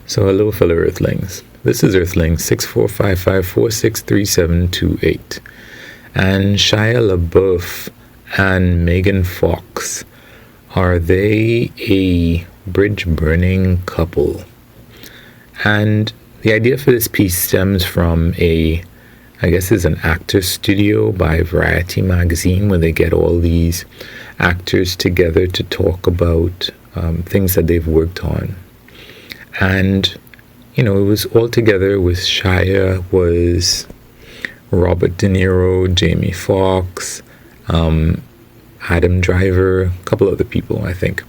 So hello fellow Earthlings. This is Earthling 6455463728. And Shia LaBeouf and Megan Fox, are they a bridge burning couple? And the idea for this piece stems from I guess it's an actor studio by Variety magazine, where they get all these actors together to talk about things that they've worked on. And, it was all together with Shia, was Robert De Niro, Jamie Foxx, Adam Driver, a couple other people, I think,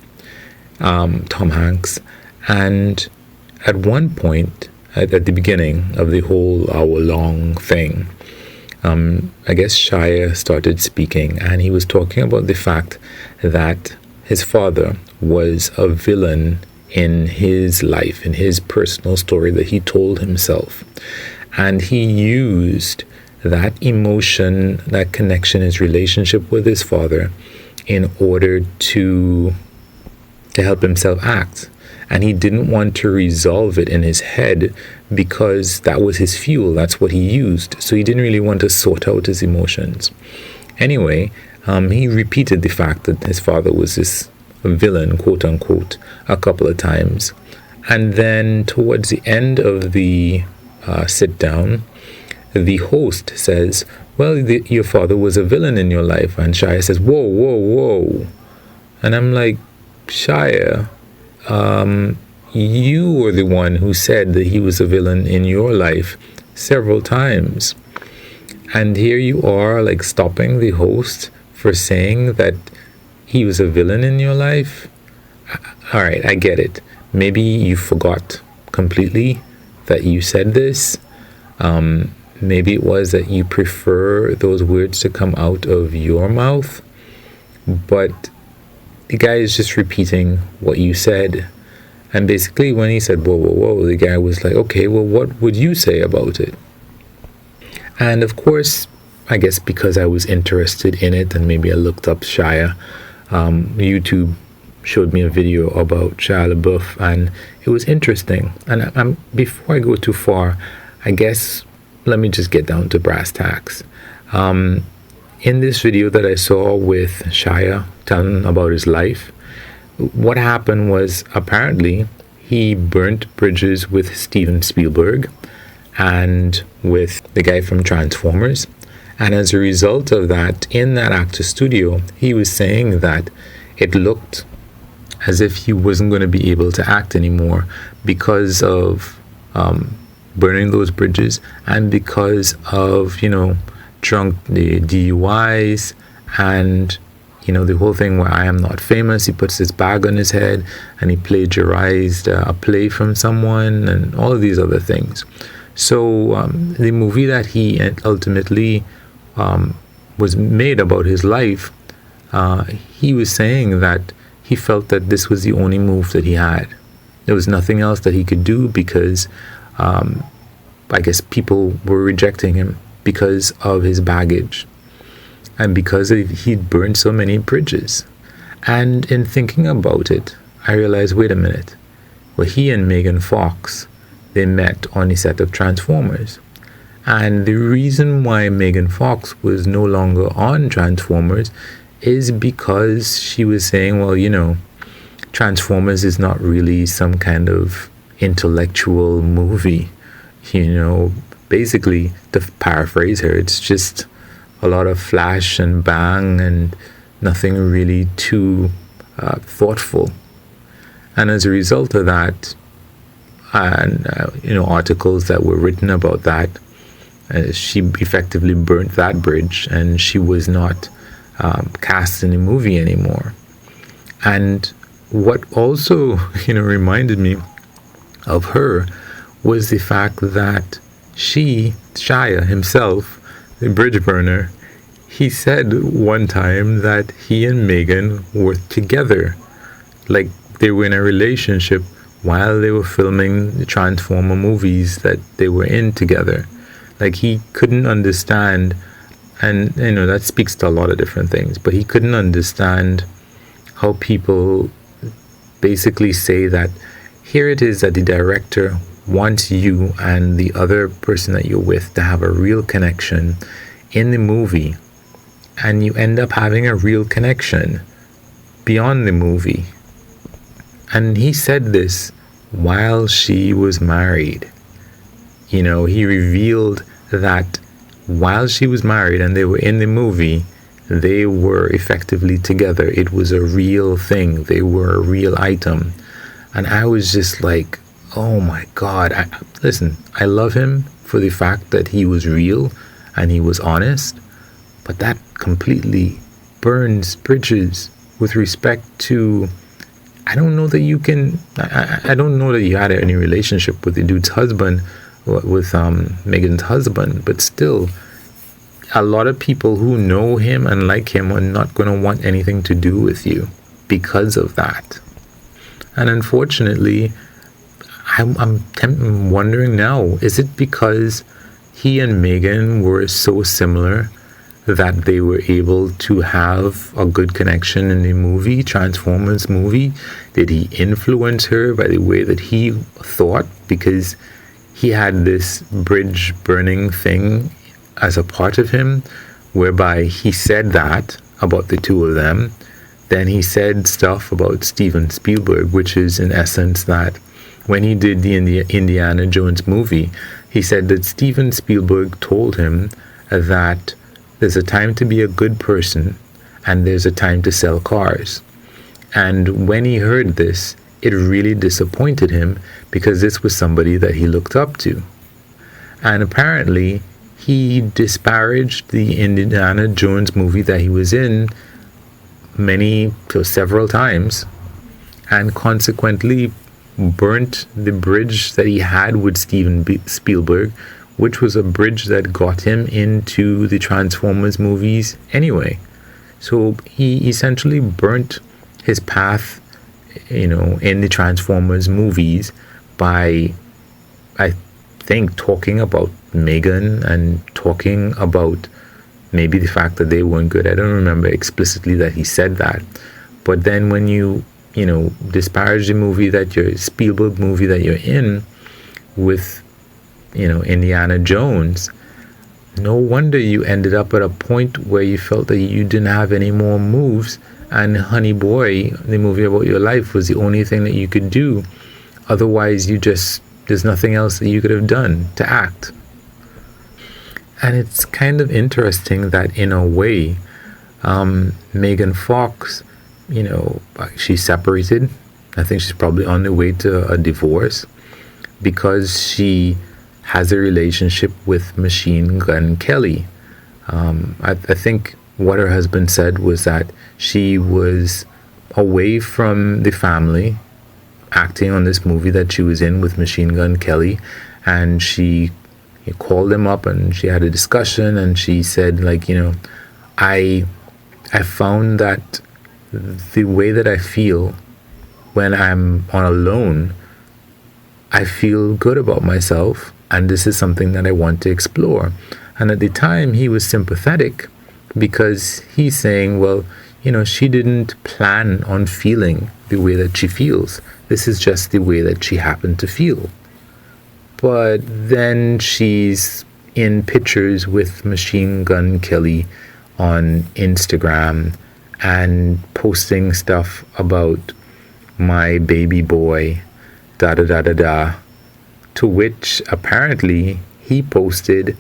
Tom Hanks. And at one point, at the beginning of the whole hour-long thing, I guess Shia started speaking, and he was talking about the fact that his father was a villain in his life, in his personal story that he told himself. And he used that emotion, that connection, his relationship with his father, in order to help himself act. And he didn't want to resolve it in his head because that was his fuel. That's what he used. So he didn't really want to sort out his emotions. Anyway, he repeated the fact that his father was this villain, quote unquote, a couple of times. And then towards the end of the sit down, the host says, well, your father was a villain in your life. And Shia says, whoa, whoa, whoa. And I'm like, Shia, you were the one who said that he was a villain in your life several times. And here you are, like, stopping the host for saying that he was a villain in your life. All right, I get it. Maybe you forgot completely that you said this. Maybe it was that you prefer those words to come out of your mouth. But the guy is just repeating what you said. And basically when he said, whoa, whoa, whoa, the guy was like, okay, well, what would you say about it? And of course, I guess because I was interested in it, and maybe I looked up Shia, YouTube showed me a video about Shia LaBeouf, and it was interesting. And before I go too far, I guess let me just get down to brass tacks. In this video that I saw with Shia telling about his life, what happened was apparently he burnt bridges with Steven Spielberg and with the guy from Transformers. And as a result of that, in that actor studio, he was saying that it looked as if he wasn't going to be able to act anymore because of burning those bridges, and because of, drunk the DUIs, and, the whole thing where I am not famous. He puts this bag on his head and he plagiarized a play from someone and all of these other things. So the movie that he ultimately was made about his life, he was saying that he felt that this was the only move that he had. There was nothing else that he could do because I guess people were rejecting him because of his baggage and because he'd burned so many bridges. And in thinking about it, I realized, wait a minute. Well, he and Megan Fox, they met on the set of Transformers. And the reason why Megan Fox was no longer on Transformers is because she was saying, well, Transformers is not really some kind of intellectual movie. Basically, to paraphrase her, it's just a lot of flash and bang and nothing really too thoughtful. And as a result of that, and articles that were written about that, she effectively burnt that bridge, and she was not cast in the movie anymore. And what also reminded me of her was the fact that Shia himself, the bridge burner, he said one time that he and Megan were together, like they were in a relationship while they were filming the Transformer movies that they were in together. Like, he couldn't understand, and that speaks to a lot of different things, but he couldn't understand how people basically say that here it is that the director wants you and the other person that you're with to have a real connection in the movie, and you end up having a real connection beyond the movie. And he said this while she was married. You know, he revealed that while she was married and they were in the movie, they were effectively together. It was a real thing. They were a real item. And I was just like, oh my God. Listen, I love him for the fact that he was real and he was honest, but that completely burns bridges with respect to, I don't know that you can, I don't know that you had any relationship with the dude's husband, with Megan's husband, but still, a lot of people who know him and like him are not going to want anything to do with you because of that. And unfortunately, I'm wondering now, is it because he and Megan were so similar that they were able to have a good connection in the movie, Transformers movie? Did he influence her by the way that he thought? Because he had this bridge burning thing as a part of him, whereby he said that about the two of them. Then he said stuff about Steven Spielberg, which is in essence that when he did the Indiana Jones movie, he said that Steven Spielberg told him that there's a time to be a good person and there's a time to sell cars. And when he heard this, it really disappointed him because this was somebody that he looked up to. And apparently, he disparaged the Indiana Jones movie that he was in several times, and consequently burnt the bridge that he had with Steven Spielberg, which was a bridge that got him into the Transformers movies anyway. So he essentially burnt his path, in the Transformers movies by, I think, talking about Megan and talking about maybe the fact that they weren't good. I don't remember explicitly that he said that. But then when you disparage the Spielberg movie that you're in with, Indiana Jones, no wonder you ended up at a point where you felt that you didn't have any more moves, and Honey Boy, the movie about your life, was the only thing that you could do. Otherwise, there's nothing else that you could have done to act. And it's kind of interesting that in a way, Megan Fox, she's separated. I think she's probably on the way to a divorce because she has a relationship with Machine Gun Kelly. I think what her husband said was that she was away from the family acting on this movie that she was in with Machine Gun Kelly, and he called him up and she had a discussion, and she said, I found that the way that I feel when I'm on alone, I feel good about myself, and this is something that I want to explore. And at the time, he was sympathetic because he's saying, well, she didn't plan on feeling the way that she feels. This is just the way that she happened to feel. But then she's in pictures with Machine Gun Kelly on Instagram and posting stuff about my baby boy, da da da da da, to which apparently he posted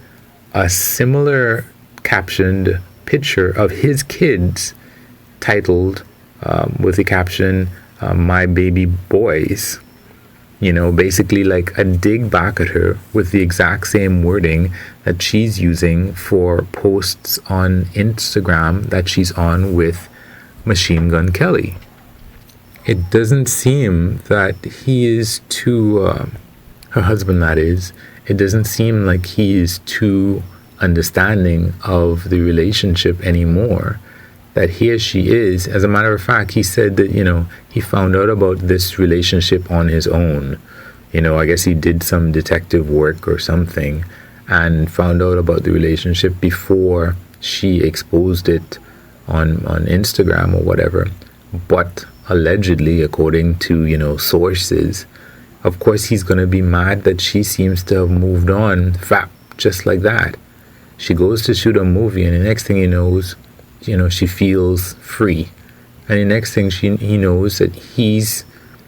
a similar captioned picture of his kids titled with the caption, my baby boys. Basically like a dig back at her with the exact same wording that she's using for posts on Instagram that she's on with Machine Gun Kelly. It doesn't seem that he is too, her husband that is, it doesn't seem like he is too understanding of the relationship anymore. That here she is. As a matter of fact, he said that, he found out about this relationship on his own. I guess he did some detective work or something and found out about the relationship before she exposed it on Instagram or whatever. But allegedly, according to, sources, Of course, he's going to be mad that she seems to have moved on, just like that. She goes to shoot a movie, and the next thing he knows, she feels free. And the next thing he knows that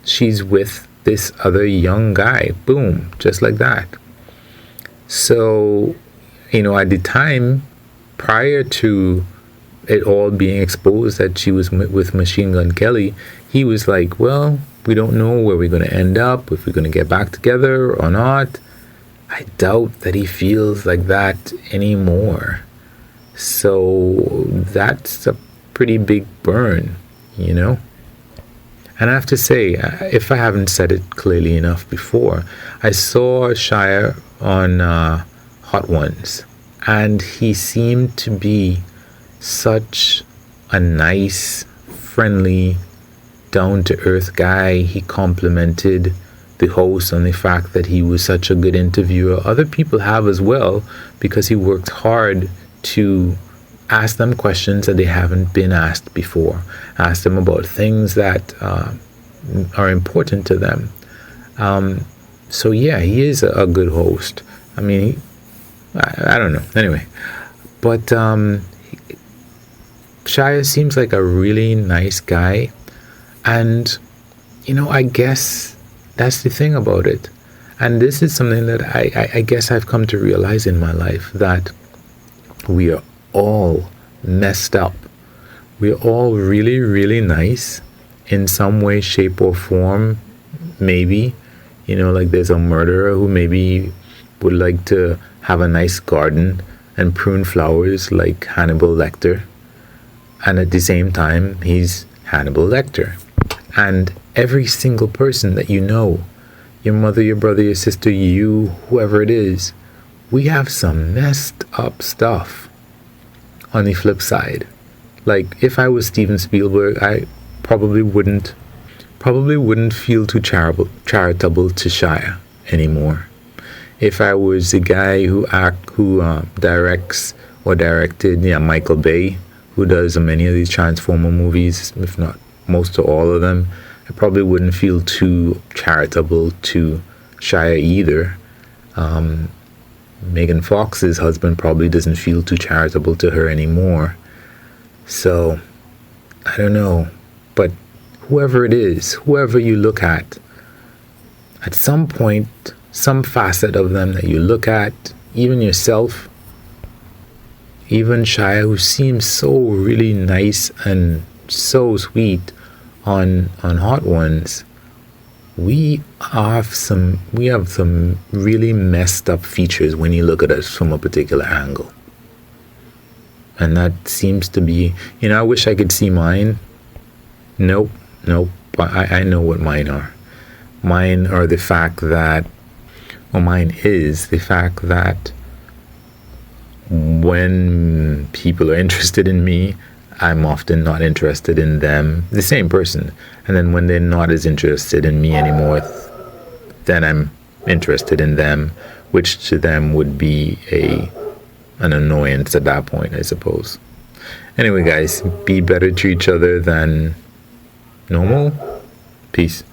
she's with this other young guy. Boom, just like that. So, at the time, prior to it all being exposed that she was with Machine Gun Kelly, he was like, well, we don't know where we're going to end up, if we're going to get back together or not. I doubt that he feels like that anymore. So that's a pretty big burn, And I have to say, if I haven't said it clearly enough before, I saw Shia on Hot Ones, and he seemed to be such a nice, friendly, down-to-earth guy. He complimented the host on the fact that he was such a good interviewer. Other people have as well, because he worked hard to ask them questions that they haven't been asked before. Ask them about things that are important to them. So yeah, he is a good host. I mean, I don't know. Anyway, but Shia seems like a really nice guy, and I guess that's the thing about it. And this is something that I guess I've come to realize in my life, that we are all messed up. We're all really, really nice in some way, shape, or form. Maybe, like there's a murderer who maybe would like to have a nice garden and prune flowers like Hannibal Lecter. And at the same time, he's Hannibal Lecter. And every single person that your mother, your brother, your sister, you, whoever it is, we have some messed up stuff on the flip side. Like, if I was Steven Spielberg, I probably wouldn't feel too charitable to Shia anymore. If I was the guy who directs or directed, Michael Bay, who does many of these Transformer movies, if not most or all of them, I probably wouldn't feel too charitable to Shia either. Megan Fox's husband probably doesn't feel too charitable to her anymore. So, I don't know. But whoever it is, whoever you look at some point, some facet of them that you look at, even yourself, even Shia, who seems so really nice and so sweet on Hot Ones, we have some really messed up features when you look at us from a particular angle. And that seems to be, I wish I could see mine. Nope. I know what mine are. Mine is the fact that when people are interested in me, I'm often not interested in them, the same person. And then when they're not as interested in me anymore, then I'm interested in them, which to them would be an annoyance at that point, I suppose. Anyway, guys, be better to each other than normal. Peace.